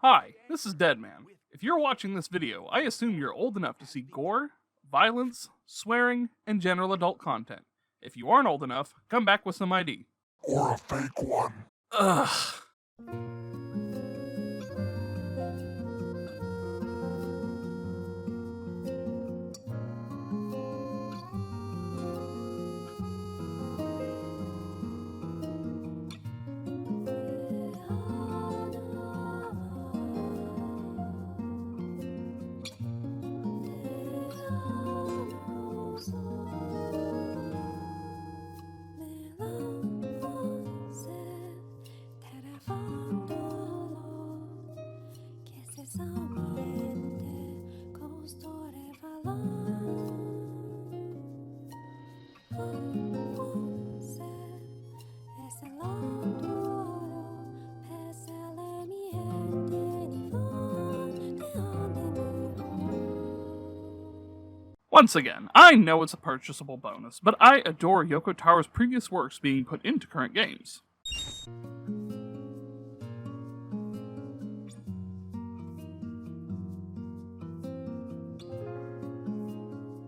Hi, this is Deadman. If you're watching this video, I assume you're old enough to see gore, violence, swearing, and general adult content. If you aren't old enough, come back with some ID. Or a fake one. Ugh. Once again, I know it's a purchasable bonus, but I adore YOKO TARO's previous works being put into current games.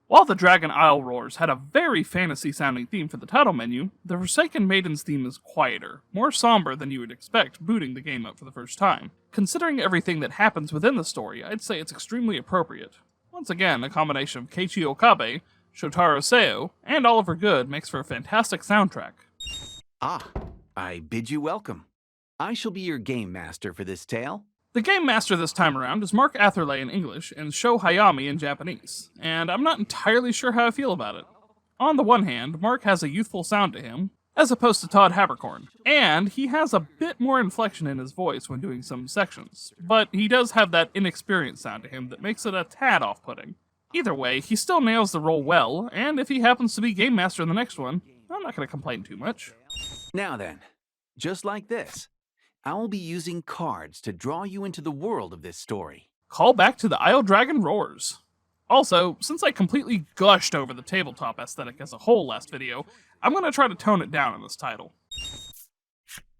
While the Dragon Isle Roars had a very fantasy-sounding theme for the title menu, the Forsaken Maiden's theme is quieter, more somber than you would expect booting the game up for the first time. Considering everything that happens within the story, I'd say it's extremely appropriate. Once again, a combination of Keiichi Okabe, Shotaro Seo, and Oliver Good makes for a fantastic soundtrack. Ah, I bid you welcome. I shall be your game master for this tale. The game master this time around is Mark Atherley in English and Sho Hayami in Japanese, and I'm not entirely sure how I feel about it. On the one hand, Mark has a youthful sound to him, as opposed to Todd Habercorn, and he has a bit more inflection in his voice when doing some sections, but he does have that inexperienced sound to him that makes it a tad off-putting. Either way, he still nails the role well, and if he happens to be game master in the next one, I'm not going to complain too much. Now then, just like this, I will be using cards to draw you into the world of this story. Call back to the Isle Dragon Roars. Also, since I completely gushed over the tabletop aesthetic as a whole last video, I'm going to try to tone it down in this title.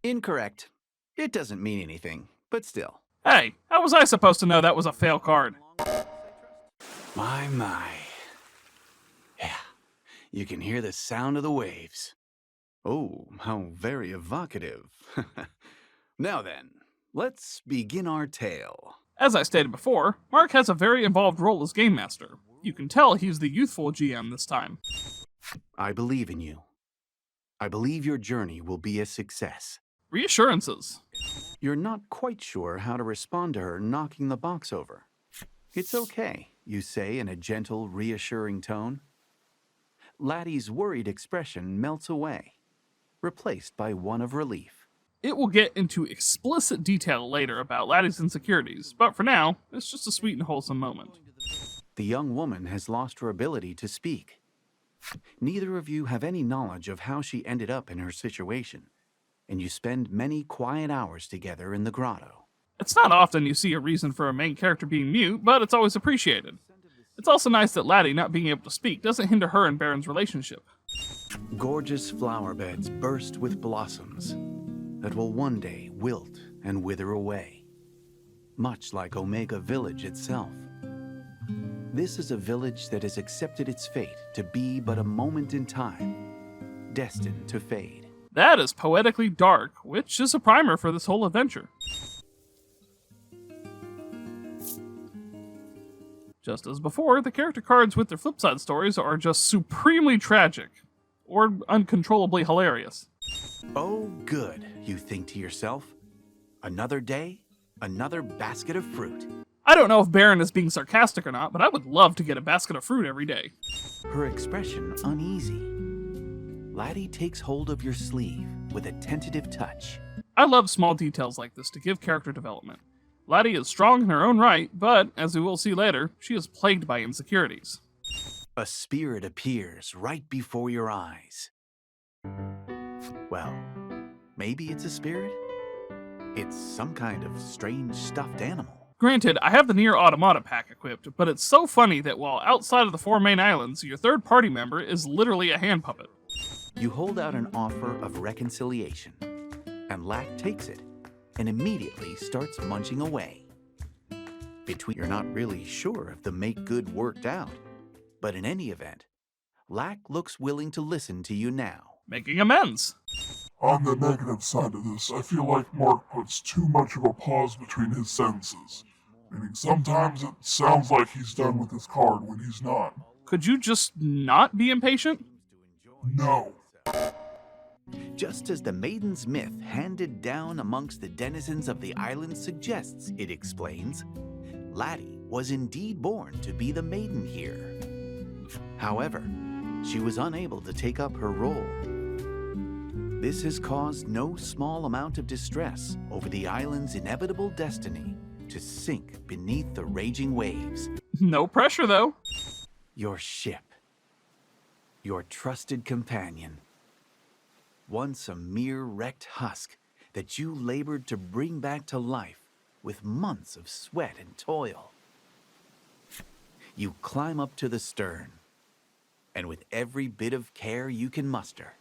Incorrect. It doesn't mean anything, but still. Hey, how was I supposed to know that was a fail card? My. Yeah, you can hear the sound of the waves. Oh, how very evocative. Now then, let's begin our tale. As I stated before, Mark has a very involved role as Game Master. You can tell he's the youthful GM this time. I believe in you. I believe your journey will be a success. Reassurances. You're not quite sure how to respond to her knocking the box over. It's okay, you say in a gentle, reassuring tone. Laty's worried expression melts away, replaced by one of relief. It will get into explicit detail later about Laty's insecurities, but for now, it's just a sweet and wholesome moment. The young woman has lost her ability to speak. Neither of you have any knowledge of how she ended up in her situation, and you spend many quiet hours together in the grotto. It's not often you see a reason for a main character being mute, but it's always appreciated. It's also nice that Laty not being able to speak doesn't hinder her and Baron's relationship. Gorgeous flower beds burst with blossoms that will one day wilt and wither away, much like Omega Village itself. This is a village that has accepted its fate to be but a moment in time, destined to fade. That is poetically dark, which is a primer for this whole adventure. Just as before, the character cards with their flipside stories are just supremely tragic, or uncontrollably hilarious. Oh, good, you think to yourself. Another day, another basket of fruit. I don't know if Baron is being sarcastic or not, but I would love to get a basket of fruit every day. Her expression uneasy. Laty takes hold of your sleeve with a tentative touch. I love small details like this to give character development. Laty is strong in her own right, but, as we will see later, she is plagued by insecurities. A spirit appears right before your eyes. Well, maybe it's a spirit? It's some kind of strange stuffed animal. Granted, I have the Nier Automata pack equipped, but it's so funny that while outside of the 4 main islands, your third party member is literally a hand puppet. You hold out an offer of reconciliation, and Lat takes it and immediately starts munching away. between. You're not really sure if the make good worked out, but in any event, Lack looks willing to listen to you now. Making amends. On the negative side of this, I feel like Mark puts too much of a pause between his sentences. Meaning sometimes it sounds like he's done with his card when he's not. Could you just not be impatient? No. Just as the maiden's myth handed down amongst the denizens of the island suggests, it explains, Laty was indeed born to be the maiden here. However, she was unable to take up her role. This has caused no small amount of distress over the island's inevitable destiny to sink beneath the raging waves. No pressure, though. Your ship, your trusted companion, once a mere wrecked husk that you labored to bring back to life with months of sweat and toil. You climb up to the stern, and with every bit of care you can muster,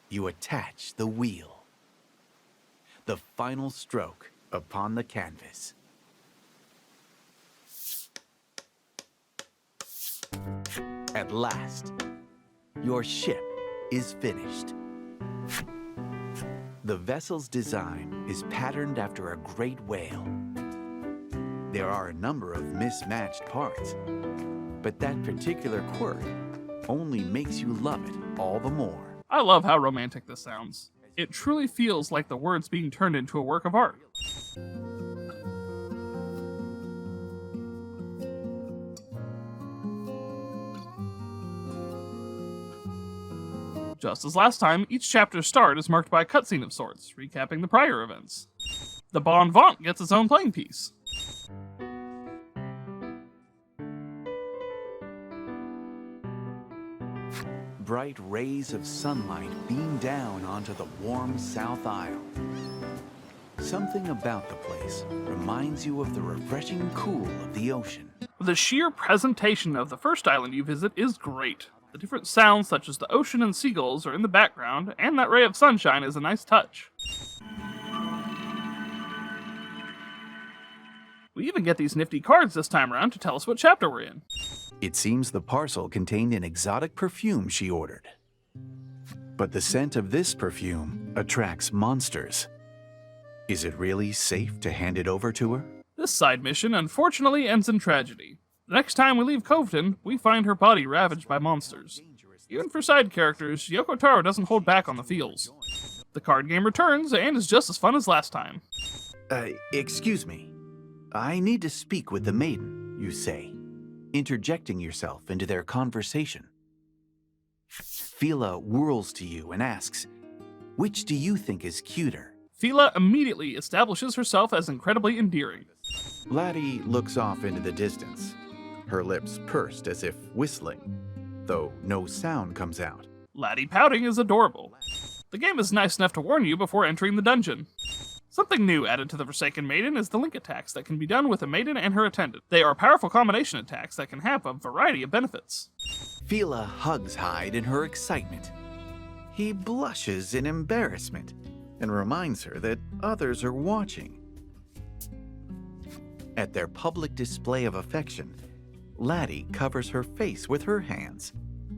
you attach the wheel. The final stroke upon the canvas. At last, your ship is finished. The vessel's design is patterned after a great whale. There are a number of mismatched parts, but that particular quirk only makes you love it all the more. I love how romantic this sounds. It truly feels like the words being turned into a work of art. Just as last time, each chapter's start is marked by a cutscene of sorts, recapping the prior events. The Bon Vent gets its own playing piece. Bright rays of sunlight beam down onto the warm South Isle. Something about the place reminds you of the refreshing cool of the ocean. The sheer presentation of the first island you visit is great. The different sounds such as the ocean and seagulls are in the background, and that ray of sunshine is a nice touch. We even get these nifty cards this time around to tell us what chapter we're in. It seems the parcel contained an exotic perfume she ordered. But the scent of this perfume attracts monsters. Is it really safe to hand it over to her? This side mission unfortunately ends in tragedy. The next time we leave Coveton, we find her body ravaged by monsters. Even for side characters, YOKO TARO doesn't hold back on the feels. The card game returns and is just as fun as last time. Excuse me. I need to speak with the maiden, you say, interjecting yourself into their conversation. Fila whirls to you and asks, which do you think is cuter? Fila immediately establishes herself as incredibly endearing. Laty looks off into the distance, her lips pursed as if whistling, though no sound comes out. Laty pouting is adorable. The game is nice enough to warn you before entering the dungeon. Something new added to the Forsaken Maiden is the link attacks that can be done with a maiden and her attendant. They are powerful combination attacks that can have a variety of benefits. Fila hugs Hyde in her excitement. He blushes in embarrassment and reminds her that others are watching. At their public display of affection, Laty covers her face with her hands,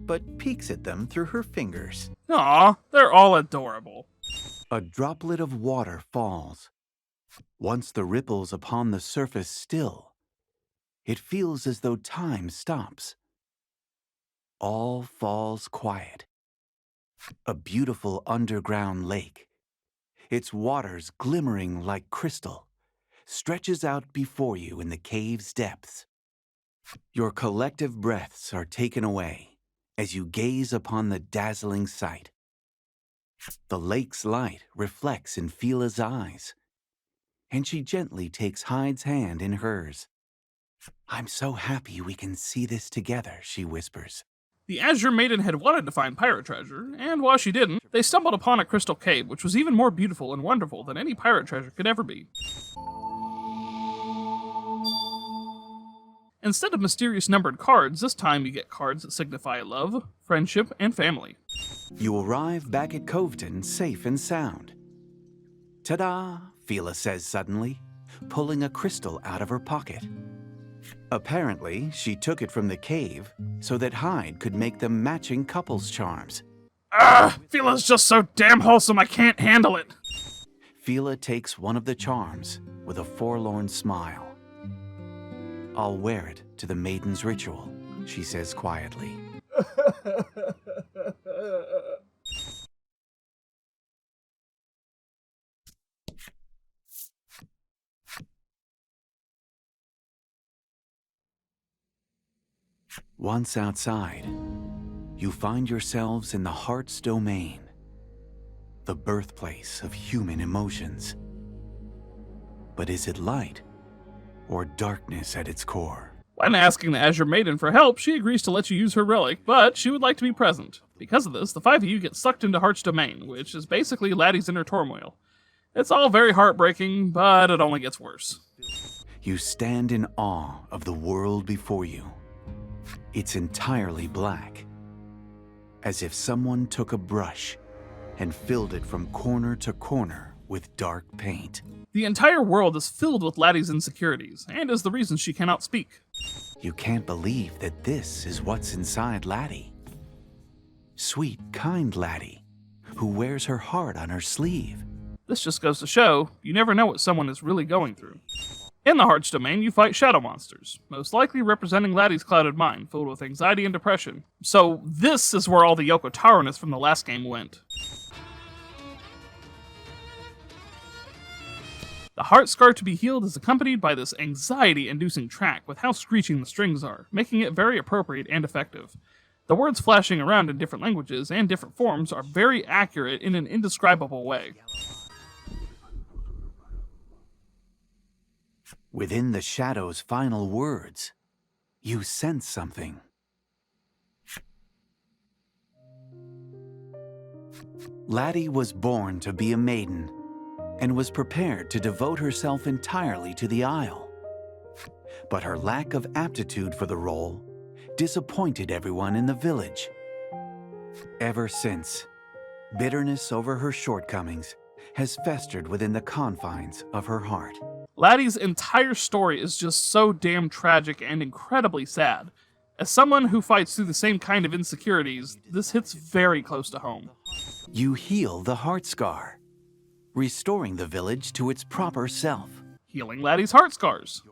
but peeks at them through her fingers. Aw, they're all adorable. A droplet of water falls. Once the ripples upon the surface still, it feels as though time stops. All falls quiet. A beautiful underground lake, its waters glimmering like crystal, stretches out before you in the cave's depths. Your collective breaths are taken away as you gaze upon the dazzling sight. The lake's light reflects in Fila's eyes, and she gently takes Hyde's hand in hers. I'm so happy we can see this together, she whispers. The Azure Maiden had wanted to find pirate treasure, and while she didn't, they stumbled upon a crystal cave which was even more beautiful and wonderful than any pirate treasure could ever be. Instead of mysterious numbered cards, this time you get cards that signify love, friendship, and family. You arrive back at Coveton safe and sound. Ta-da, Fila says suddenly, pulling a crystal out of her pocket. Apparently, she took it from the cave so that Hyde could make them matching couples charms. Fila's just so damn wholesome I can't handle it. Fila takes one of the charms with a forlorn smile. "I'll wear it to the maiden's ritual," she says quietly. Once outside, you find yourselves in the heart's domain, the birthplace of human emotions. But is it light or darkness at its core? When asking the Azure Maiden for help, she agrees to let you use her relic, but she would like to be present. Because of this, the five of you get sucked into Heart's domain, which is basically Laty's inner turmoil. It's all very heartbreaking, but it only gets worse. You stand in awe of the world before you. It's entirely black, as if someone took a brush and filled it from corner to corner with dark paint. The entire world is filled with Laty's insecurities, and is the reason she cannot speak. You can't believe that this is what's inside Laty. Sweet, kind Laty, who wears her heart on her sleeve. This just goes to show, you never know what someone is really going through. In the Heart's domain, you fight shadow monsters, most likely representing Laty's clouded mind, filled with anxiety and depression. So this is where all the YOKO TARO-ness from the last game went. The heart scar to be healed is accompanied by this anxiety-inducing track with how screeching the strings are, making it very appropriate and effective. The words flashing around in different languages and different forms are very accurate in an indescribable way. Within the shadow's final words, you sense something. Laty was born to be a maiden, and was prepared to devote herself entirely to the Isle. But her lack of aptitude for the role disappointed everyone in the village. Ever since, bitterness over her shortcomings has festered within the confines of her heart. Laty's entire story is just so damn tragic and incredibly sad. As someone who fights through the same kind of insecurities, this hits very close to home. You heal the heart scar, restoring the village to its proper self. Healing Laty's heart scars.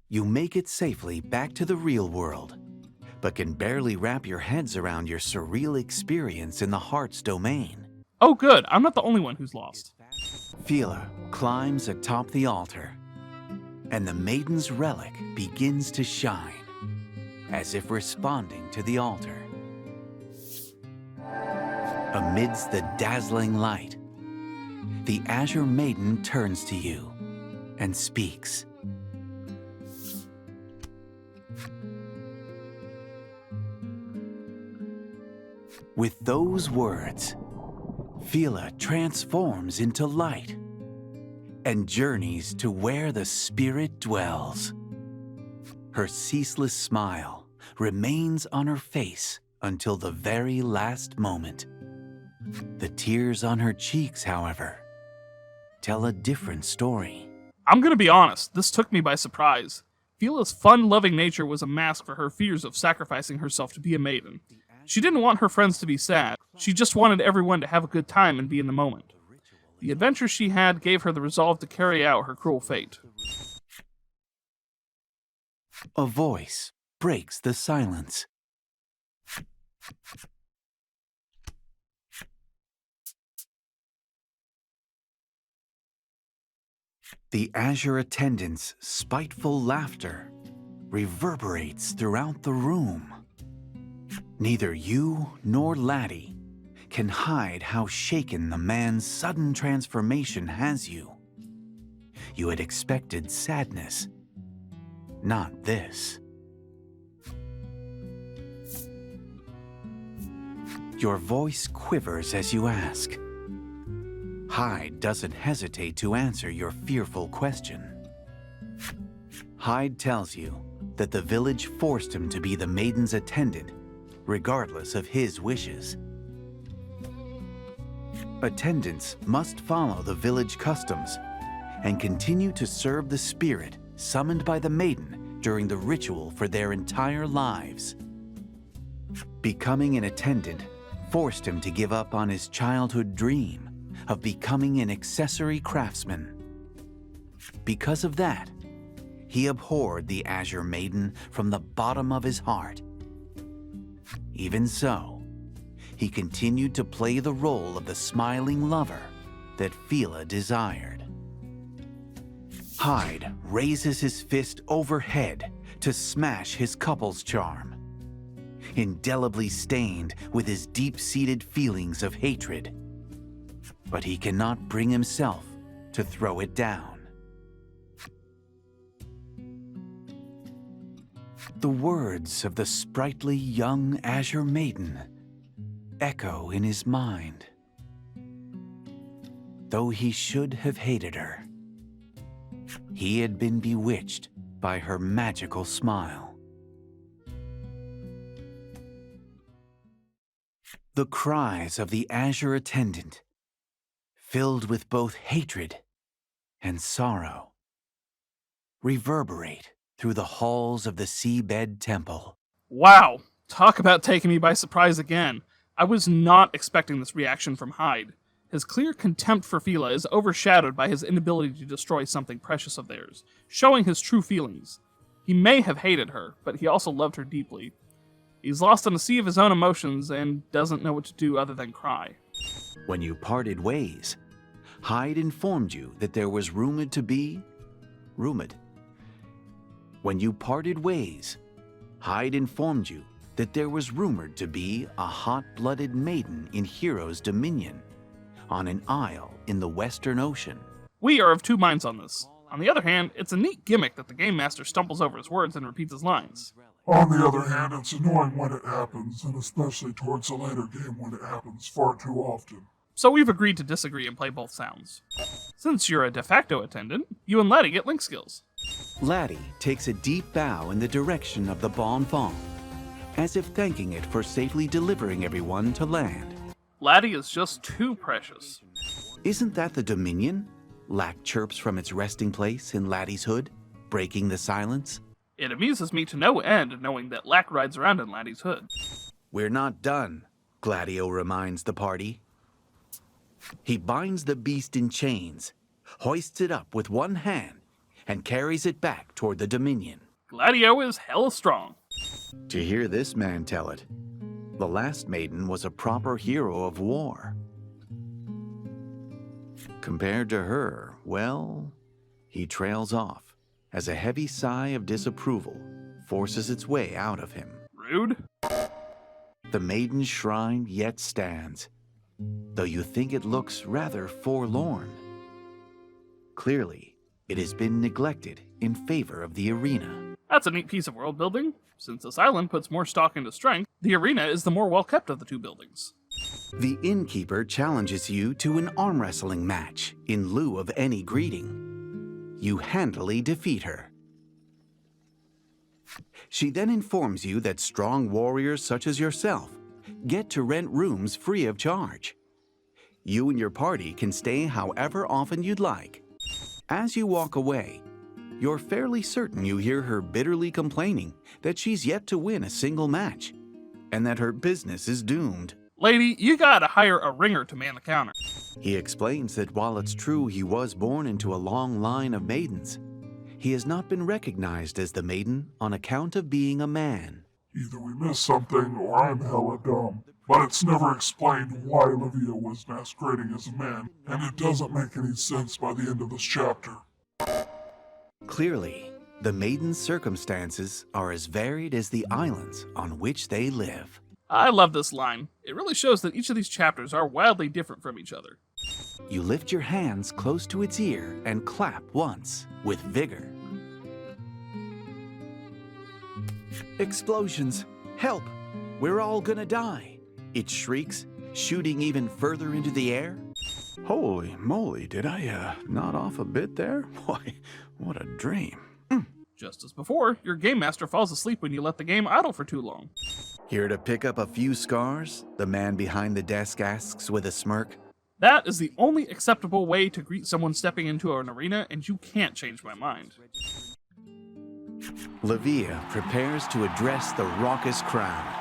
You make it safely back to the real world, but can barely wrap your heads around your surreal experience in the heart's domain. Oh good, I'm not the only one who's lost. Fila climbs atop the altar, and the maiden's relic begins to shine, as if responding to the altar. Amidst the dazzling light, the Azure Maiden turns to you and speaks. With those words, Fila transforms into light and journeys to where the spirit dwells. Her ceaseless smile remains on her face until the very last moment. The tears on her cheeks, however, tell a different story. I'm gonna be honest, this took me by surprise. Fila's fun-loving nature was a mask for her fears of sacrificing herself to be a maiden. She didn't want her friends to be sad. She just wanted everyone to have a good time and be in the moment. The adventure she had gave her the resolve to carry out her cruel fate. A voice breaks the silence. The Azure attendant's spiteful laughter reverberates throughout the room. Neither you nor Laty can hide how shaken the man's sudden transformation has you. You had expected sadness, not this. Your voice quivers as you ask. Hyde doesn't hesitate to answer your fearful question. Hyde tells you that the village forced him to be the maiden's attendant, regardless of his wishes. Attendants must follow the village customs, and continue to serve the spirit summoned by the maiden during the ritual for their entire lives. Becoming an attendant forced him to give up on his childhood dream of becoming an accessory craftsman. Because of that, he abhorred the Azure Maiden from the bottom of his heart. Even so, he continued to play the role of the smiling lover that Fila desired. Hyde raises his fist overhead to smash his couple's charm, indelibly stained with his deep-seated feelings of hatred. But he cannot bring himself to throw it down. The words of the sprightly young Azure Maiden echo in his mind. Though he should have hated her, he had been bewitched by her magical smile. The cries of the Azure attendant, filled with both hatred and sorrow, reverberate through the halls of the Seabed Temple. Wow, talk about taking me by surprise again. I was not expecting this reaction from Hyde. His clear contempt for Fila is overshadowed by his inability to destroy something precious of theirs, showing his true feelings. He may have hated her, but he also loved her deeply. He's lost in a sea of his own emotions and doesn't know what to do other than cry. When you parted ways, Hyde informed you that there was rumored to be... When you parted ways, Hyde informed you that there was rumored to be a hot-blooded maiden in Hero's Dominion, on an isle in the Western Ocean. We are of two minds on this. On the other hand, it's a neat gimmick that the Game Master stumbles over his words and repeats his lines. On the other hand, it's annoying when it happens, and especially towards the later game when it happens far too often. So we've agreed to disagree and play both sounds. Since you're a de facto attendant, you and Laty get link skills. Laty takes a deep bow in the direction of the Bon Fong, as if thanking it for safely delivering everyone to land. Laty is just too precious. Isn't that the Dominion? Lack chirps from its resting place in Laty's hood, breaking the silence. It amuses me to no end knowing that Lack rides around in Laty's hood. We're not done, Gladio reminds the party. He binds the beast in chains, hoists it up with one hand, and carries it back toward the Dominion. Gladio is hella strong. To hear this man tell it, the last maiden was a proper hero of war. Compared to her, well, he trails off as a heavy sigh of disapproval forces its way out of him. Rude. The maiden's shrine yet stands, though you think it looks rather forlorn. Clearly, it has been neglected in favor of the arena. That's a neat piece of world building. Since this island puts more stock into strength, the arena is the more well-kept of the two buildings. The innkeeper challenges you to an arm wrestling match in lieu of any greeting. You handily defeat her. She then informs you that strong warriors such as yourself get to rent rooms free of charge. You and your party can stay however often you'd like. As you walk away, you're fairly certain you hear her bitterly complaining that she's yet to win a single match, and that her business is doomed. Lady, you gotta hire a ringer to man the counter. He explains that while it's true he was born into a long line of maidens, he has not been recognized as the maiden on account of being a man. Either we missed something or I'm hella dumb. But it's never explained why Olivia was masquerading as a man, and it doesn't make any sense by the end of this chapter. Clearly, the maiden's circumstances are as varied as the islands on which they live. I love this line. It really shows that each of these chapters are wildly different from each other. You lift your hands close to its ear and clap once, with vigor. Explosions! Help! We're all gonna die! It shrieks, shooting even further into the air. Holy moly, did I nod off a bit there? Why, what a dream. Just as before, your game master falls asleep when you let the game idle for too long. Here to pick up a few scars? The man behind the desk asks with a smirk. That is the only acceptable way to greet someone stepping into an arena, and you can't change my mind. Lavia prepares to address the raucous crowd.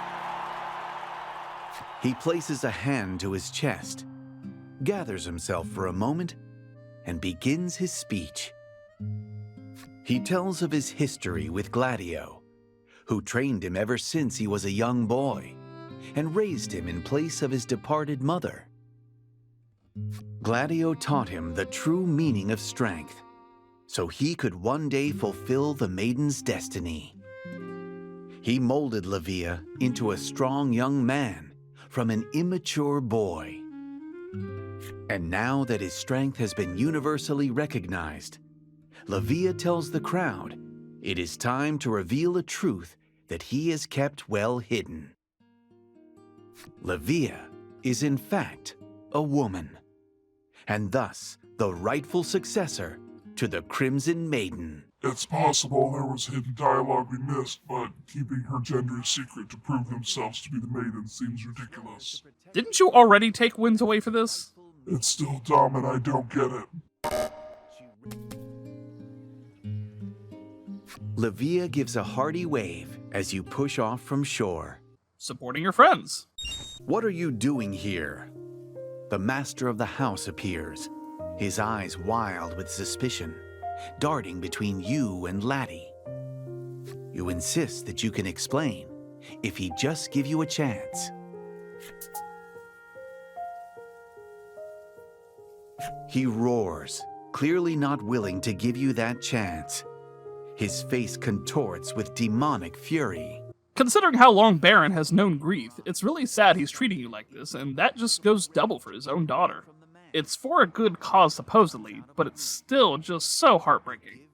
He places a hand to his chest, gathers himself for a moment, and begins his speech. He tells of his history with Gladio, who trained him ever since he was a young boy and raised him in place of his departed mother. Gladio taught him the true meaning of strength, so he could one day fulfill the maiden's destiny. He molded Lavia into a strong young man from an immature boy. And now that his strength has been universally recognized, Lavia tells the crowd it is time to reveal a truth that he has kept well hidden. Lavia is in fact a woman, and thus the rightful successor to the Crimson Maiden. It's possible there was hidden dialogue we missed, but keeping her gender secret to prove themselves to be the maiden seems ridiculous. Didn't you already take wins away for this? It's still dumb and I don't get it. Lavia gives a hearty wave as you push off from shore. Supporting your friends. What are you doing here? The master of the house appears, his eyes wild with suspicion, darting between you and Laty. You insist that you can explain, if he'd just give you a chance. He roars, clearly not willing to give you that chance. His face contorts with demonic fury. Considering how long Baron has known grief, it's really sad he's treating you like this, and that just goes double for his own daughter. It's for a good cause supposedly, but it's still just so heartbreaking.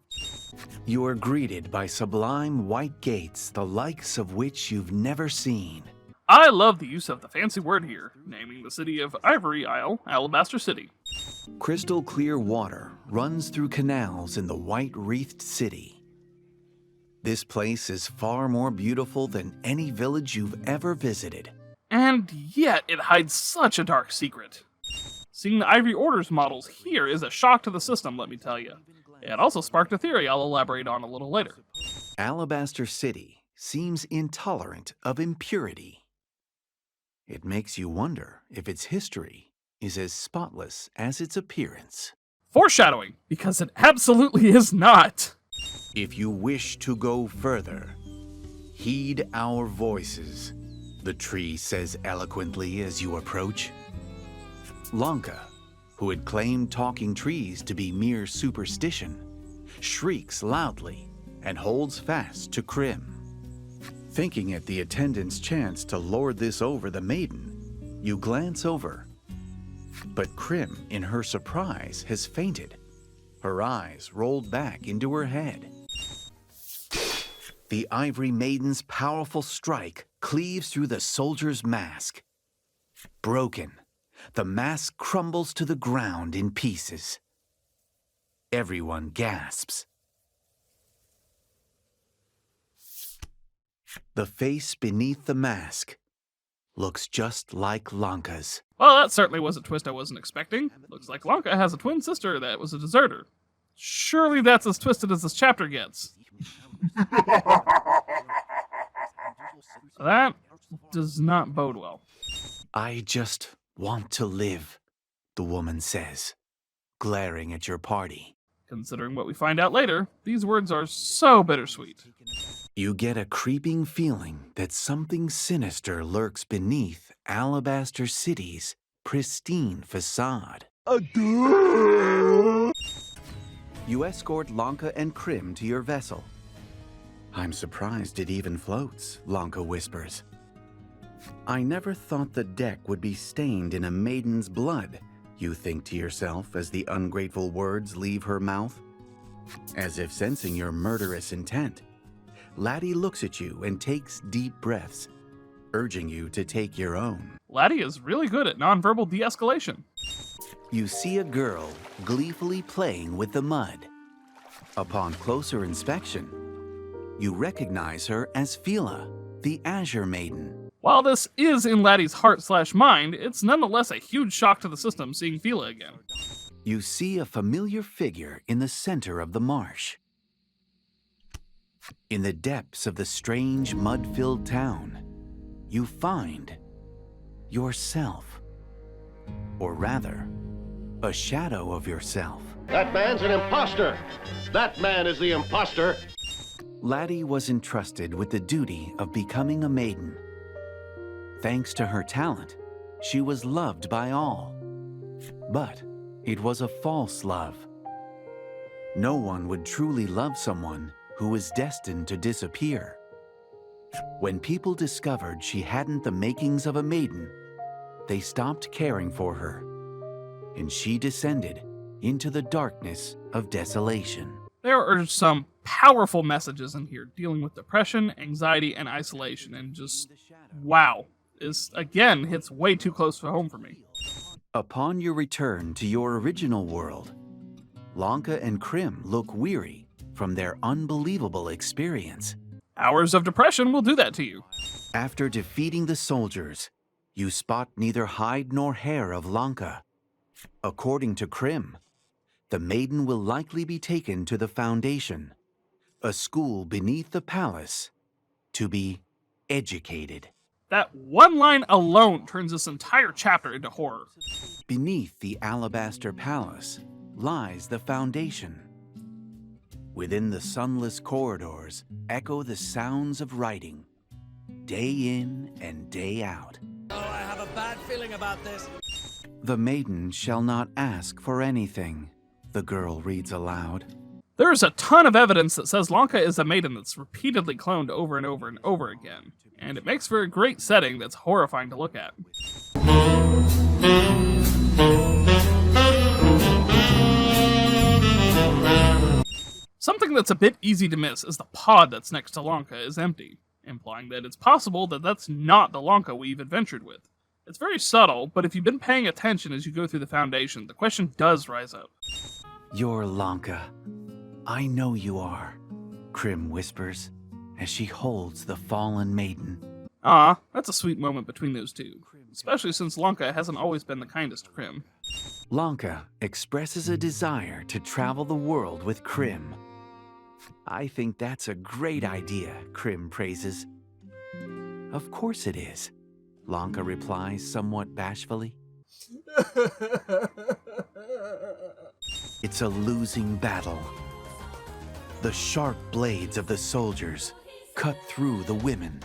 You are greeted by sublime white gates, the likes of which you've never seen. I love the use of the fancy word here, naming the city of Ivory Isle, Alabaster City. Crystal clear water runs through canals in the white-wreathed city. This place is far more beautiful than any village you've ever visited. And yet it hides such a dark secret. Seeing the Ivory Order's models here is a shock to the system, let me tell you. It also sparked a theory I'll elaborate on a little later. Alabaster City seems intolerant of impurity. It makes you wonder if its history is as spotless as its appearance. Foreshadowing, because it absolutely is not. If you wish to go further, heed our voices, the tree says eloquently as you approach. Lanka, who had claimed talking trees to be mere superstition, shrieks loudly and holds fast to Krim. Thinking at the attendant's chance to lord this over the maiden, you glance over. But Krim, in her surprise, has fainted, her eyes rolled back into her head. The Ivory Maiden's powerful strike cleaves through the soldier's mask. Broken, the mask crumbles to the ground in pieces. Everyone gasps. The face beneath the mask looks just like Lanka's. Well, that certainly was a twist I wasn't expecting. Looks like Lanka has a twin sister that was a deserter. Surely that's as twisted as this chapter gets. That does not bode well. I just want to live, the woman says, glaring at your party. Considering what we find out later, these words are so bittersweet. You get a creeping feeling that something sinister lurks beneath Alabaster City's pristine facade. You escort Lanka and Krim to your vessel. I'm surprised it even floats, Lanka whispers. I never thought the deck would be stained in a maiden's blood, you think to yourself as the ungrateful words leave her mouth. As if sensing your murderous intent, Laty looks at you and takes deep breaths, urging you to take your own. Laty is really good at nonverbal de-escalation. You see a girl gleefully playing with the mud. Upon closer inspection, you recognize her as Fila, the Azure Maiden. While this is in Laty's heart/mind, it's nonetheless a huge shock to the system seeing Fila again. You see a familiar figure in the center of the marsh. In the depths of the strange mud-filled town, you find yourself. Or rather, a shadow of yourself. That man's an imposter! That man is the imposter! Laty was entrusted with the duty of becoming a maiden. Thanks to her talent, she was loved by all. But it was a false love. No one would truly love someone who was destined to disappear. When people discovered she hadn't the makings of a maiden, they stopped caring for her, and she descended into the darkness of desolation. There are some powerful messages in here dealing with depression, anxiety, and isolation, and just, wow. This, again, hits way too close to home for me. Upon your return to your original world, Lanka and Krim look weary from their unbelievable experience. Hours of depression will do that to you. After defeating the soldiers, you spot neither hide nor hair of Lanka. According to Krim, the maiden will likely be taken to the Foundation, a school beneath the palace, to be educated. That one line alone turns this entire chapter into horror. Beneath the Alabaster Palace lies the Foundation. Within the sunless corridors echo the sounds of writing, day in and day out. Oh, I have a bad feeling about this. The maiden shall not ask for anything, the girl reads aloud. There is a ton of evidence that says Lanka is a maiden that's repeatedly cloned over and over and over again, and it makes for a great setting that's horrifying to look at. Something that's a bit easy to miss is the pod that's next to Lanka is empty, implying that it's possible that that's not the Lanka we've adventured with. It's very subtle, but if you've been paying attention as you go through the Foundation, the question does rise up. You're Lanka. I know you are, Krim whispers as she holds the fallen maiden. Ah, that's a sweet moment between those two, especially since Lanka hasn't always been the kindest to Krim. Lanka expresses a desire to travel the world with Krim. I think that's a great idea, Krim praises. Of course it is, Lanka replies somewhat bashfully. It's a losing battle. The sharp blades of the soldiers cut through the women.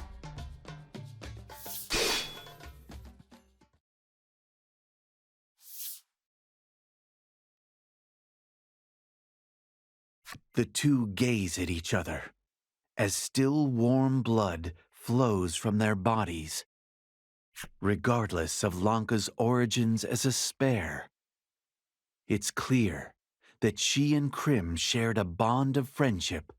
The two gaze at each other as still warm blood flows from their bodies. Regardless of Lanka's origins as a spare, it's clear that she and Krim shared a bond of friendship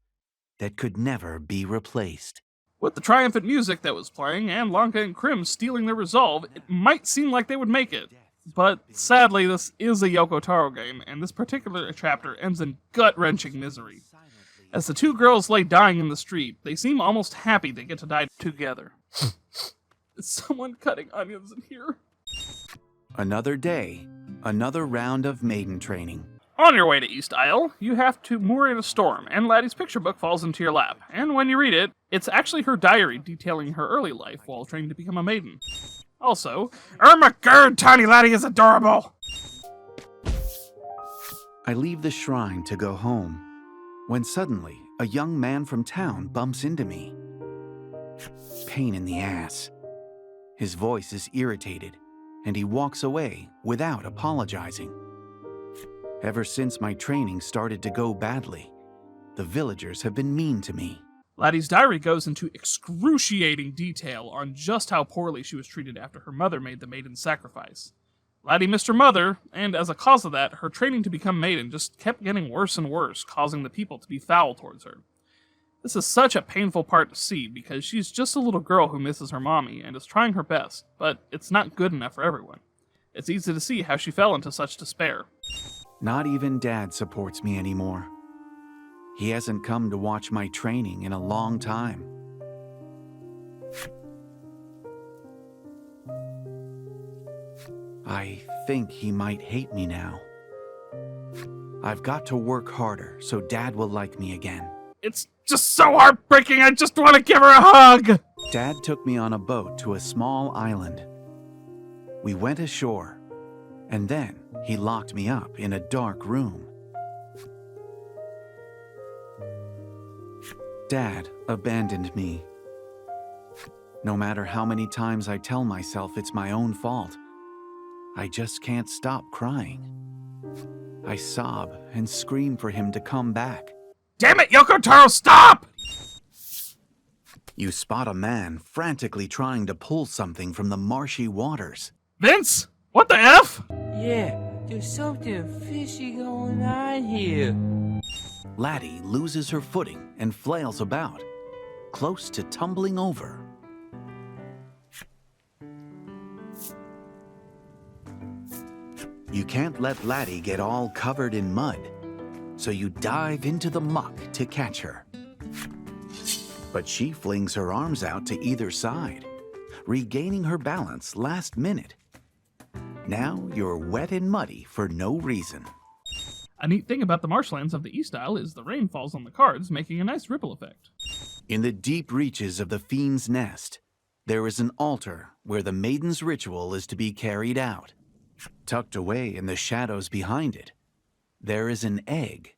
that could never be replaced. With the triumphant music that was playing and Lanka and Krim stealing their resolve, it might seem like they would make it. But sadly, this is a YOKO TARO game, and this particular chapter ends in gut-wrenching misery. As the two girls lay dying in the street, they seem almost happy they get to die together. Is someone cutting onions in here? Another day, another round of maiden training. On your way to East Isle, you have to moor in a storm, and Laty's picture book falls into your lap. And when you read it, it's actually her diary detailing her early life while training to become a maiden. Also, oh my god, tiny Laty is adorable! I leave the shrine to go home, when suddenly a young man from town bumps into me. Pain in the ass. His voice is irritated, and he walks away without apologizing. Ever since my training started to go badly, the villagers have been mean to me. Laty's diary goes into excruciating detail on just how poorly she was treated after her mother made the maiden sacrifice. Laty missed her mother, and as a cause of that, her training to become maiden just kept getting worse and worse, causing the people to be foul towards her. This is such a painful part to see because she's just a little girl who misses her mommy and is trying her best, but it's not good enough for everyone. It's easy to see how she fell into such despair. Not even Dad supports me anymore. He hasn't come to watch my training in a long time. I think he might hate me now. I've got to work harder so Dad will like me again. It's just so heartbreaking, I just want to give her a hug! Dad took me on a boat to a small island. We went ashore, and then he locked me up in a dark room. Dad abandoned me. No matter how many times I tell myself it's my own fault, I just can't stop crying. I sob and scream for him to come back. Damn it, YOKO TARO, stop! You spot a man frantically trying to pull something from the marshy waters. Vince? What the F? Yeah, there's something fishy going on here. Laty loses her footing and flails about, close to tumbling over. You can't let Laty get all covered in mud, so you dive into the muck to catch her. But she flings her arms out to either side, regaining her balance last minute. Now you're wet and muddy for no reason. A neat thing about the marshlands of the East Isle is the rain falls on the cards, making a nice ripple effect. In the deep reaches of the Fiend's Nest, there is an altar where the Maiden's ritual is to be carried out. Tucked away in the shadows behind it, there is an egg.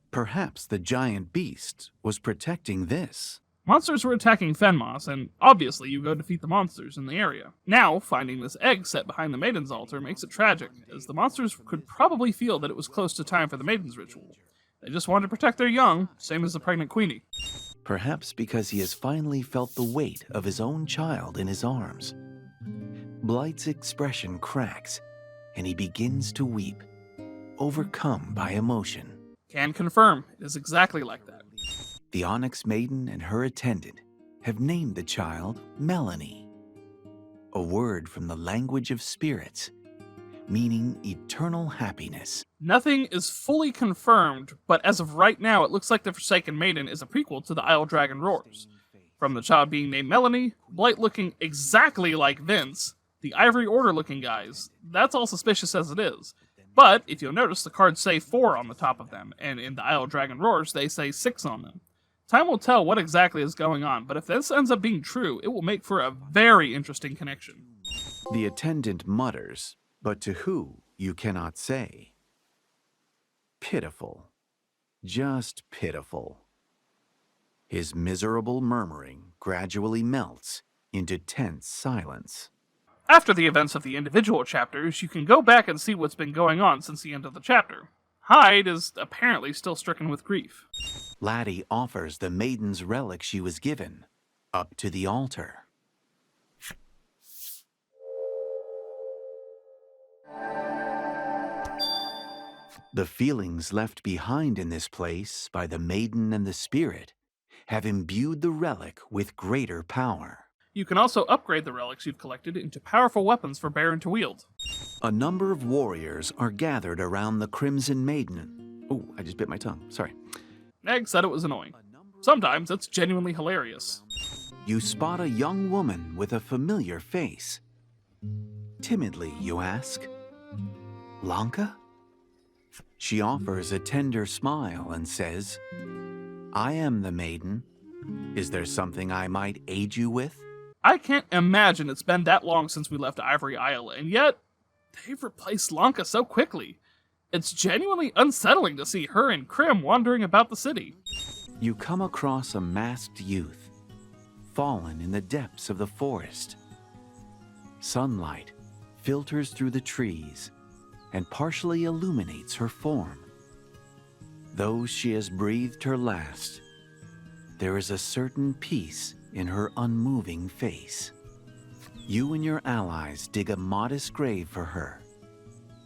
Perhaps the giant beast was protecting this. Monsters were attacking Fenmoss, and obviously you go defeat the monsters in the area. Now, finding this egg set behind the Maiden's altar makes it tragic, as the monsters could probably feel that it was close to time for the Maiden's ritual. They just wanted to protect their young, same as the pregnant queenie. Perhaps because he has finally felt the weight of his own child in his arms. Blight's expression cracks, and he begins to weep, overcome by emotion. Can confirm, it is exactly like that. The Onyx Maiden and her attendant have named the child Melanie, a word from the language of spirits, meaning eternal happiness. Nothing is fully confirmed, but as of right now, it looks like the Forsaken Maiden is a prequel to the Isle Dragon Roars. From the child being named Melanie, Blight looking exactly like Vince, the Ivory Order looking guys, that's all suspicious as it is. But, if you'll notice, the cards say 4 on the top of them, and in the Isle Dragon Roars, they say 6 on them. Time will tell what exactly is going on, but if this ends up being true, it will make for a very interesting connection. The attendant mutters, but to who you cannot say. Pitiful. Just pitiful. His miserable murmuring gradually melts into tense silence. After the events of the individual chapters, you can go back and see what's been going on since the end of the chapter. Hyde is apparently still stricken with grief. Laty offers the maiden's relic she was given up to the altar. The feelings left behind in this place by the maiden and the spirit have imbued the relic with greater power. You can also upgrade the relics you've collected into powerful weapons for Baron to wield. A number of warriors are gathered around the Crimson Maiden. Oh, I just bit my tongue. Sorry. Egg said it was annoying. Sometimes it's genuinely hilarious. You spot a young woman with a familiar face. Timidly, you ask, "Lanka?" She offers a tender smile and says, "I am the maiden. Is there something I might aid you with?" I can't imagine it's been that long since we left Ivory Isle, and yet they've replaced Lanka so quickly. It's genuinely unsettling to see her and Krim wandering about the city. You come across a masked youth, fallen in the depths of the forest. Sunlight filters through the trees and partially illuminates her form. Though she has breathed her last, there is a certain peace in her unmoving face. You and your allies dig a modest grave for her,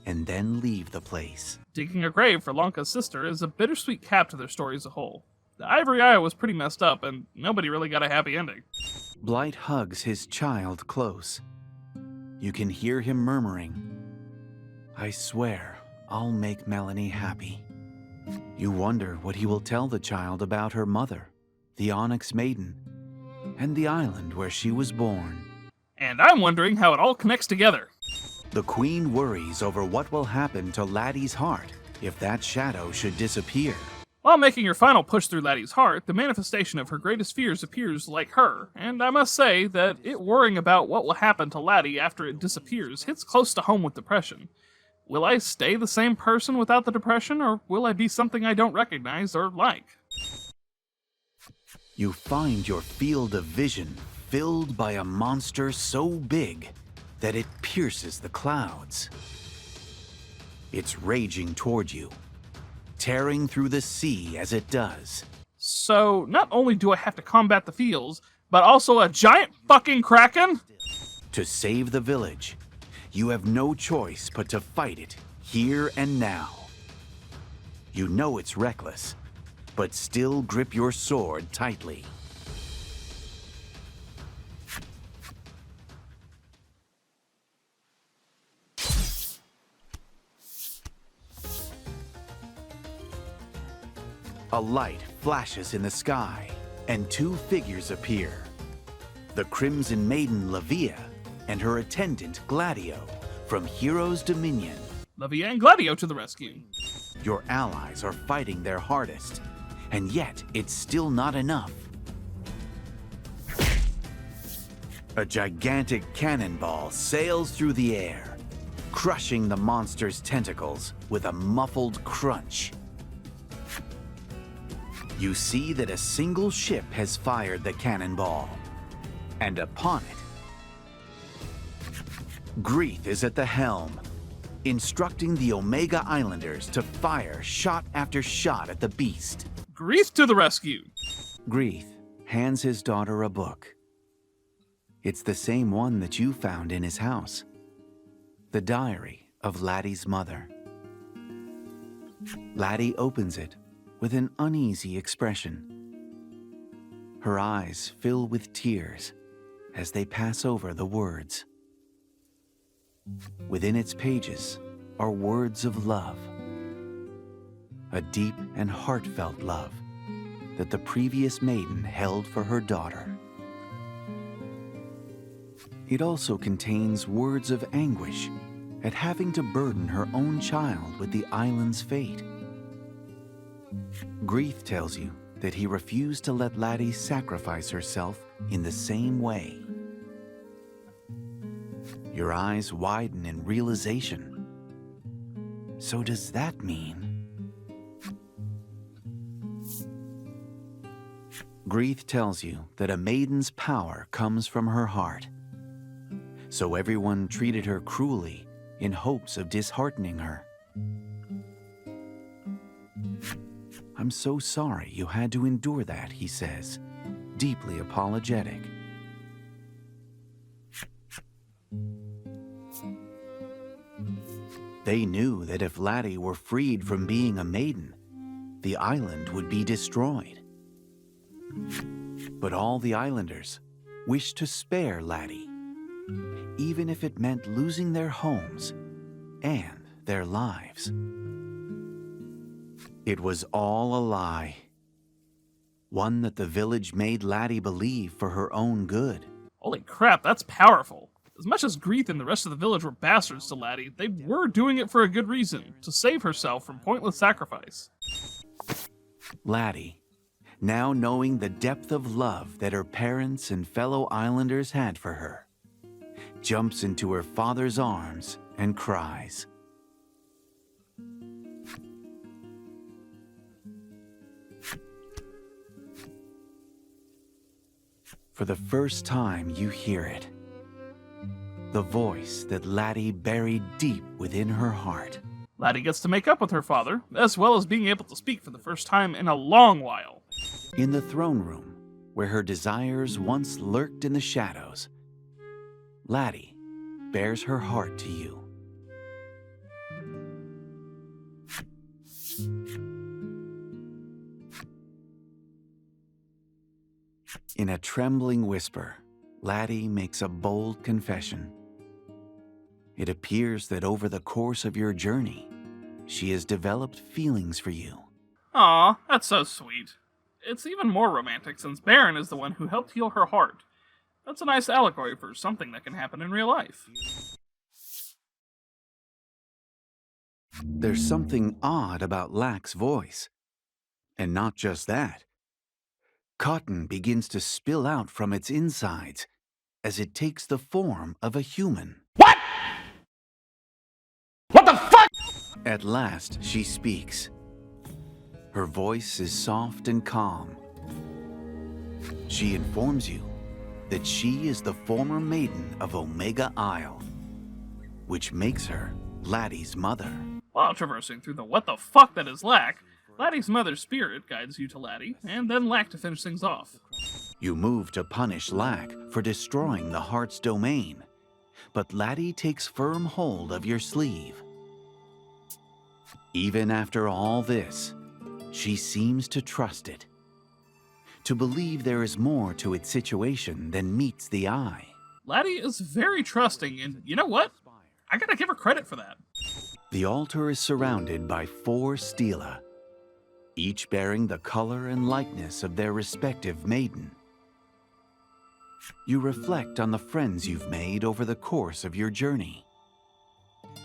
and then leave the place. Digging a grave for Lanka's sister is a bittersweet cap to their story as a whole. The Ivory Isle was pretty messed up, and nobody really got a happy ending. Blight hugs his child close. You can hear him murmuring, "I swear I'll make Melanie happy." You wonder what he will tell the child about her mother, the Onyx Maiden, and the island where she was born. And I'm wondering how it all connects together. The queen worries over what will happen to Laty's heart if that shadow should disappear. While making her final push through Laty's heart, the manifestation of her greatest fears appears like her, and I must say that it worrying about what will happen to Laty after it disappears hits close to home with depression. Will I stay the same person without the depression, or will I be something I don't recognize or like? You find your field of vision filled by a monster so big that it pierces the clouds. It's raging toward you, tearing through the sea as it does. So, not only do I have to combat the feels, but also a giant fucking kraken? To save the village, you have no choice but to fight it here and now. You know it's reckless, but still grip your sword tightly. A light flashes in the sky, and two figures appear. The Crimson Maiden Lavia and her attendant Gladio from Hero's Dominion. Lavia and Gladio to the rescue. Your allies are fighting their hardest, and yet it's still not enough. A gigantic cannonball sails through the air, crushing the monster's tentacles with a muffled crunch. You see that a single ship has fired the cannonball, and upon it, Greeth is at the helm, instructing the Omega Islanders to fire shot after shot at the beast. Greeth to the rescue. Greeth hands his daughter a book. It's the same one that you found in his house, the diary of Laty's mother. Laty opens it with an uneasy expression. Her eyes fill with tears as they pass over the words. Within its pages are words of love, a deep and heartfelt love that the previous maiden held for her daughter. It also contains words of anguish at having to burden her own child with the island's fate. Greeth tells you that he refused to let Laty sacrifice herself in the same way. Your eyes widen in realization. So does that mean? Greeth tells you that a maiden's power comes from her heart. So everyone treated her cruelly in hopes of disheartening her. I'm so sorry you had to endure that, he says, deeply apologetic. They knew that if Laty were freed from being a maiden, the island would be destroyed. But all the islanders wished to spare Laty, even if it meant losing their homes and their lives. It was all a lie, one that the village made Laty believe for her own good. Holy crap, that's powerful. As much as Greeth and the rest of the village were bastards to Laty, they were doing it for a good reason, to save herself from pointless sacrifice. Laty, now knowing the depth of love that her parents and fellow islanders had for her, jumps into her father's arms and cries. For the first time you hear it, the voice that Laty buried deep within her heart. Laty gets to make up with her father, as well as being able to speak for the first time in a long while. In the throne room, where her desires once lurked in the shadows, Laty bears her heart to you. In a trembling whisper, Laty makes a bold confession. It appears that over the course of your journey, she has developed feelings for you. Aw, that's so sweet. It's even more romantic since Baron is the one who helped heal her heart. That's a nice allegory for something that can happen in real life. There's something odd about Lack's voice. And not just that. Cotton begins to spill out from its insides as it takes the form of a human. What? What the fuck? At last, she speaks. Her voice is soft and calm. She informs you that she is the former maiden of Omega Isle, which makes her Laty's mother. While traversing through the what the fuck that is Lack, Laty's mother's spirit guides you to Laty, and then Lack to finish things off. You move to punish Lack for destroying the heart's domain, but Laty takes firm hold of your sleeve. Even after all this, she seems to trust it, to believe there is more to its situation than meets the eye. Laty is very trusting, and you know what? I gotta give her credit for that. The altar is surrounded by 4 stela, each bearing the color and likeness of their respective maiden. You reflect on the friends you've made over the course of your journey.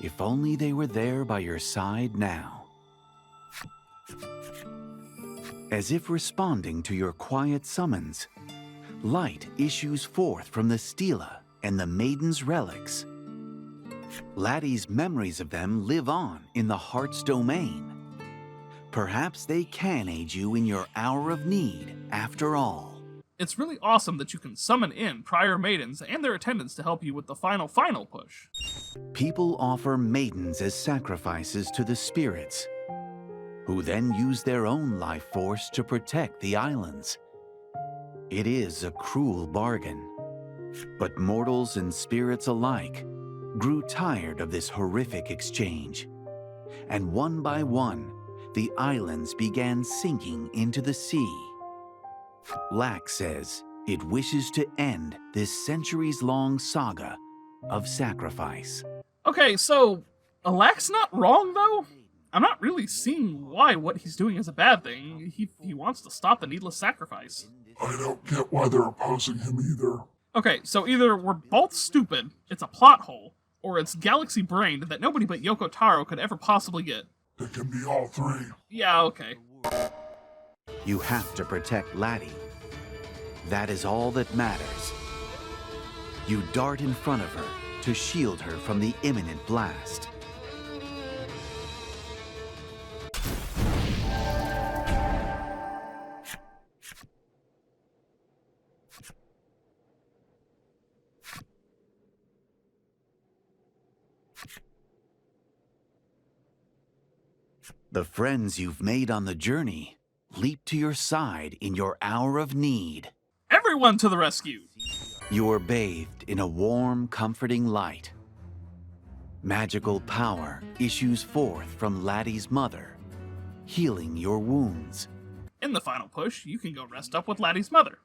If only they were there by your side now. As if responding to your quiet summons, light issues forth from the stela and the maiden's relics. Laty's memories of them live on in the heart's domain. Perhaps they can aid you in your hour of need after all. It's really awesome that you can summon in prior maidens and their attendants to help you with the final push. People offer maidens as sacrifices to the spirits, who then use their own life force to protect the islands. It is a cruel bargain, but mortals and spirits alike grew tired of this horrific exchange, and one by one, the islands began sinking into the sea. Lack says it wishes to end this centuries-long saga of sacrifice. Okay, so Lack's not wrong though? I'm not really seeing why what he's doing is a bad thing. He wants to stop the needless sacrifice. I don't get why they're opposing him either. Okay, so either we're both stupid, it's a plot hole, or it's galaxy-brained that nobody but YOKO TARO could ever possibly get. It can be all 3. Yeah, okay. You have to protect Laty. That is all that matters. You dart in front of her to shield her from the imminent blast. The friends you've made on the journey leap to your side in your hour of need. Everyone to the rescue! You are bathed in a warm, comforting light. Magical power issues forth from Laty's mother, healing your wounds. In the final push, you can go rest up with Laty's mother.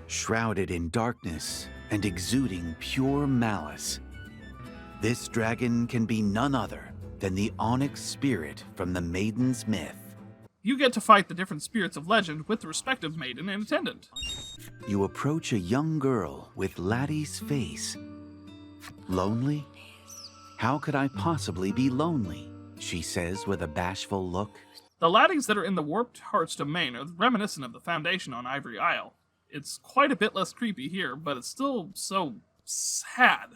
Shrouded in darkness and exuding pure malice, this dragon can be none other than the Onyx spirit from the Maiden's myth. You get to fight the different spirits of legend with the respective maiden and attendant. You approach a young girl with Laty's face. Lonely? How could I possibly be lonely? She says with a bashful look. The Latys that are in the Warped Heart's domain are reminiscent of the Foundation on Ivory Isle. It's quite a bit less creepy here, but it's still so sad.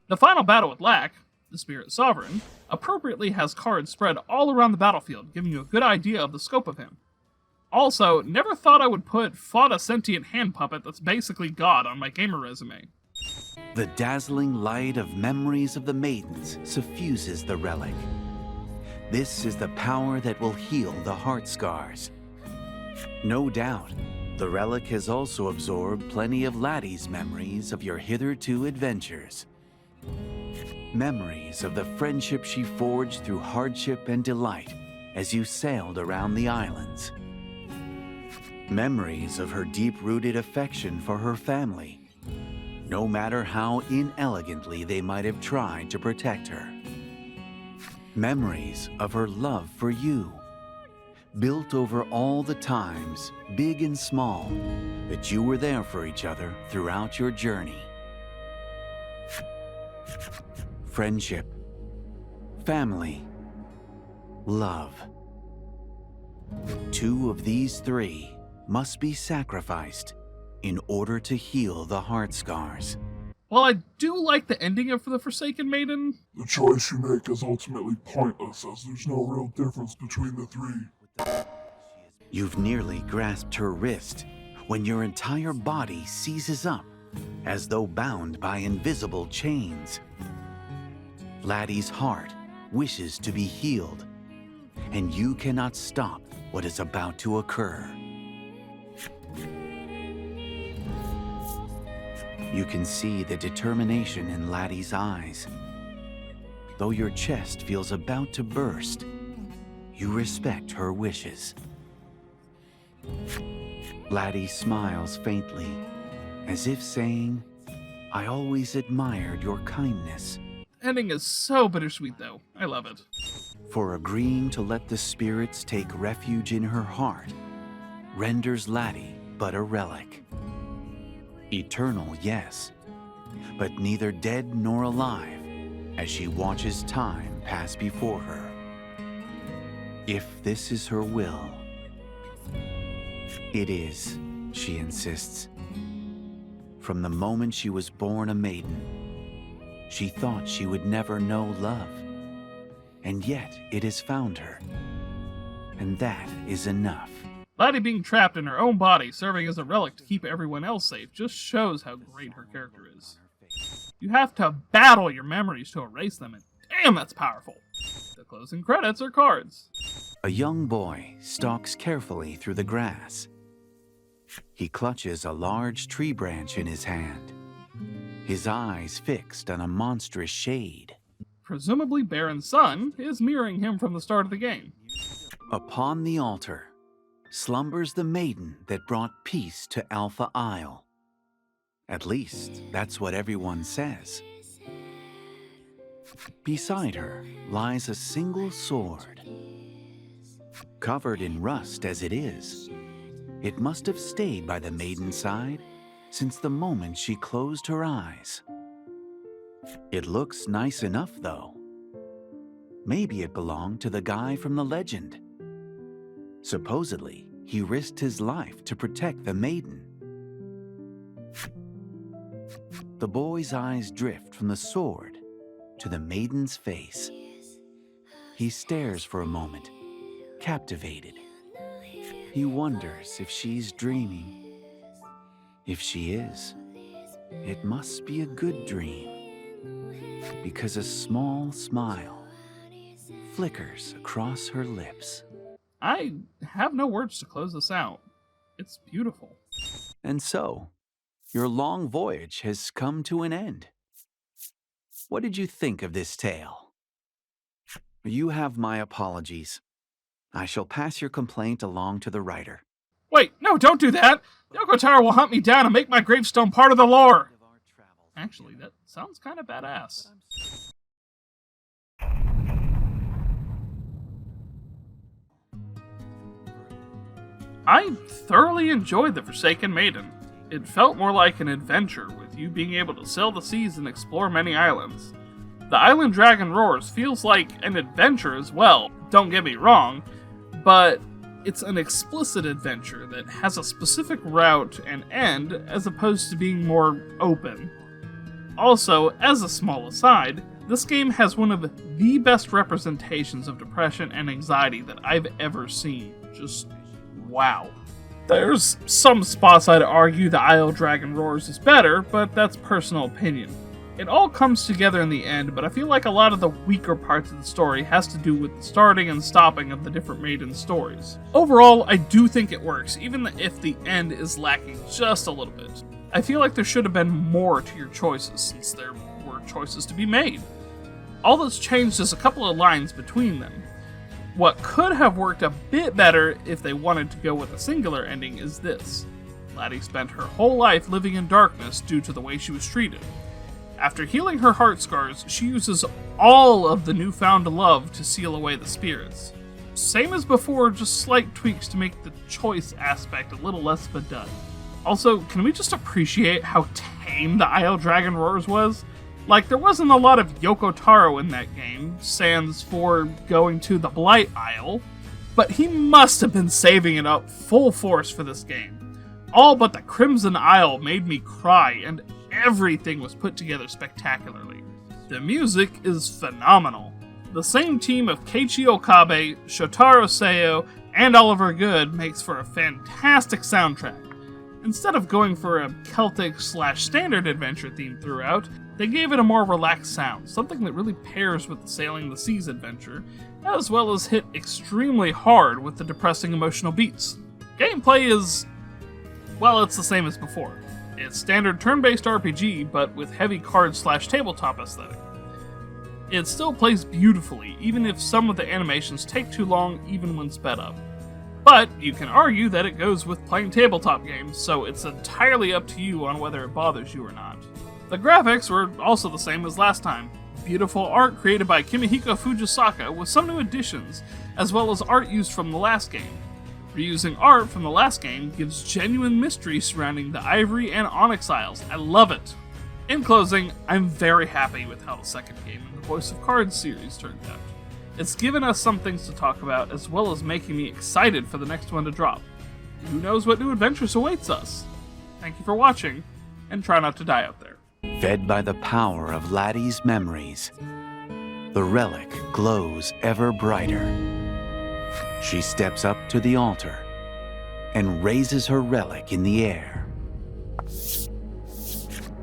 The final battle with Lack, the Spirit Sovereign, appropriately has cards spread all around the battlefield, giving you a good idea of the scope of him. Also, never thought I would fought a sentient hand puppet that's basically God on my gamer resume. The dazzling light of memories of the maidens suffuses the relic. This is the power that will heal the heart scars. No doubt, the relic has also absorbed plenty of Laty's memories of your hitherto adventures. Memories of the friendship she forged through hardship and delight as you sailed around the islands. Memories of her deep-rooted affection for her family, no matter how inelegantly they might have tried to protect her. Memories of her love for you, built over all the times, big and small, that you were there for each other throughout your journey. Friendship, family, love. 2 of these 3 must be sacrificed in order to heal the heart scars. While I do like the ending of the Forsaken Maiden, The choice you make is ultimately pointless, as there's no real difference between the 3. You've nearly grasped her wrist when your entire body seizes up, as though bound by invisible chains. Laty's heart wishes to be healed, and you cannot stop what is about to occur. You can see the determination in Laty's eyes. Though your chest feels about to burst, you respect her wishes. Laty smiles faintly, as if saying, "I always admired your kindness." ending is so bittersweet though. I love it. For agreeing to let the spirits take refuge in her heart renders Laty but a relic. Eternal, yes, but neither dead nor alive as she watches time pass before her. If this is her will, it is, she insists. From the moment she was born a maiden, she thought she would never know love, and yet it has found her, and that is enough. Laty being trapped in her own body, serving as a relic to keep everyone else safe, just shows how great her character is. You have to battle your memories to erase them, and damn, that's powerful. The closing credits are cards. A young boy stalks carefully through the grass. He clutches a large tree branch in his hand, his eyes fixed on a monstrous shade. Presumably Baron's son is mirroring him from the start of the game. Upon the altar slumbers the maiden that brought peace to Alpha Isle. At least, that's what everyone says. Beside her lies a single sword. Covered in rust as it is, it must have stayed by the maiden's side since the moment she closed her eyes. It looks nice enough, though. Maybe it belonged to the guy from the legend. Supposedly, he risked his life to protect the maiden. The boy's eyes drift from the sword to the maiden's face. He stares for a moment, captivated. He wonders if she's dreaming. If she is, it must be a good dream, because a small smile flickers across her lips. I have no words to close this out. It's beautiful. And so, your long voyage has come to an end. What did you think of this tale? You have my apologies. I shall pass your complaint along to the writer. Wait, no, don't do that! YOKO TARO will hunt me down and make my gravestone part of the lore! Actually, that sounds kind of badass. I thoroughly enjoyed The Forsaken Maiden. It felt more like an adventure, with you being able to sail the seas and explore many islands. The Island Dragon Roars feels like an adventure as well, don't get me wrong, but it's an explicit adventure that has a specific route and end as opposed to being more open. Also, as a small aside, this game has one of the best representations of depression and anxiety that I've ever seen. Just wow. There's some spots I'd argue the Isle Dragon Roars is better, but that's personal opinion. It all comes together in the end, but I feel like a lot of the weaker parts of the story has to do with the starting and stopping of the different maiden stories. Overall, I do think it works, even if the end is lacking just a little bit. I feel like there should have been more to your choices, since there were choices to be made. All that's changed is a couple of lines between them. What could have worked a bit better if they wanted to go with a singular ending is this. Laty spent her whole life living in darkness due to the way she was treated. After healing her heart scars, she uses all of the newfound love to seal away the spirits. Same as before, just slight tweaks to make the choice aspect a little less of a dud. Also, can we just appreciate how tame the Isle Dragon Roars was? Like, there wasn't a lot of YOKO TARO in that game, sans for going to the Blight Isle, but he must have been saving it up full force for this game. All but the Crimson Isle made me cry, and everything was put together spectacularly. The music is phenomenal. The same team of Keiichi Okabe, Shotaro Seo, and Oliver Good makes for a fantastic soundtrack. Instead of going for a Celtic/standard adventure theme throughout, they gave it a more relaxed sound, something that really pairs with the Sailing the Seas adventure, as well as hit extremely hard with the depressing emotional beats. Gameplay is, well, it's the same as before. It's standard turn-based RPG, but with heavy card/tabletop aesthetic. It still plays beautifully, even if some of the animations take too long even when sped up. But you can argue that it goes with playing tabletop games, so it's entirely up to you on whether it bothers you or not. The graphics were also the same as last time. Beautiful art created by Kimihiko Fujisaka with some new additions, as well as art used from the last game. Reusing art from the last game gives genuine mystery surrounding the Ivory and Onyx Isles. I love it! In closing, I'm very happy with how the second game in the Voice of Cards series turned out. It's given us some things to talk about, as well as making me excited for the next one to drop. Who knows what new adventures awaits us? Thank you for watching, and try not to die out there. Fed by the power of Laty's memories, the relic glows ever brighter. She steps up to the altar and raises her relic in the air.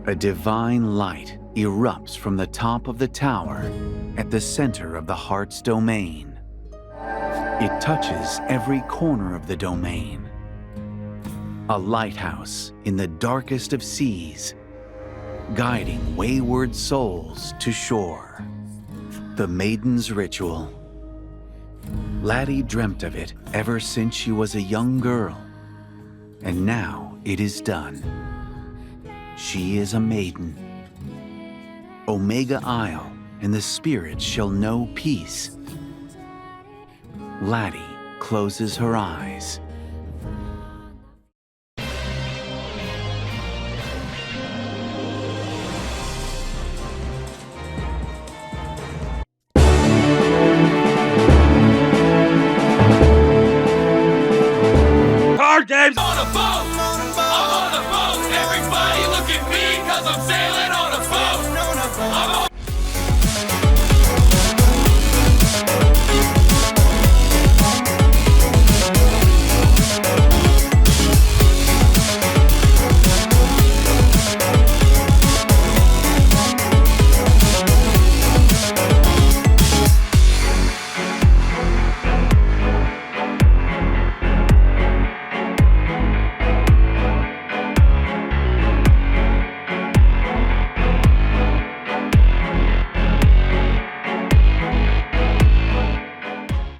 A divine light erupts from the top of the tower at the center of the heart's domain. It touches every corner of the domain. A lighthouse in the darkest of seas, guiding wayward souls to shore. The Maiden's Ritual. Laty dreamt of it ever since she was a young girl, and now it is done. She is a maiden. Omega Isle and the spirits shall know peace. Laty closes her eyes. Card games! On a boat! I'm on a boat! Everybody look at me, cause I'm saying